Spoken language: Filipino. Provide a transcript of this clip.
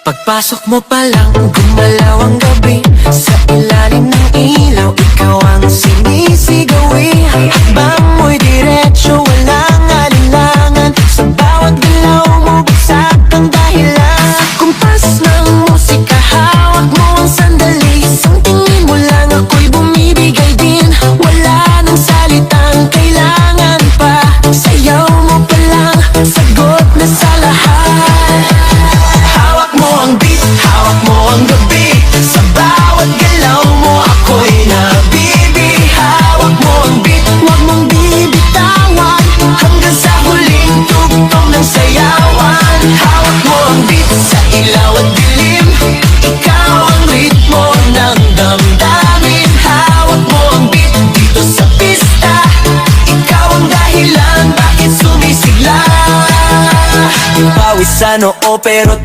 Pagpasok mo pa lang, gumalaw ang gabi. Sa ilalim ng ilaw, ikaw ang sinisigawi. Hakbang mo'y diretsyo, walang alinlangan. Sa bawat galaw mo, bagsak ang dahilan. Sa kumpas ng musika, hawak mo ang sandali. Isang tingin mo lang, ako'y bumibigay din. Wala nang salitang kailangan pa. Sayaw mo pa lang, sagot na sa lahat. Hawak mo ang beat, hawak mo ang gabi. Sa bawat galaw mo, ako'y nabibi. Hawak mo ang beat, huwag mong bibitawan. Hanggang sa huling tugtog ng sayawan. Hawak mo ang beat, sa ilaw at dilim. Ikaw ang ritmo ng damdamin. Hawak mo ang beat, dito sa pista. Ikaw ang dahilan, bakit sumisigla. Pawis sa noo pero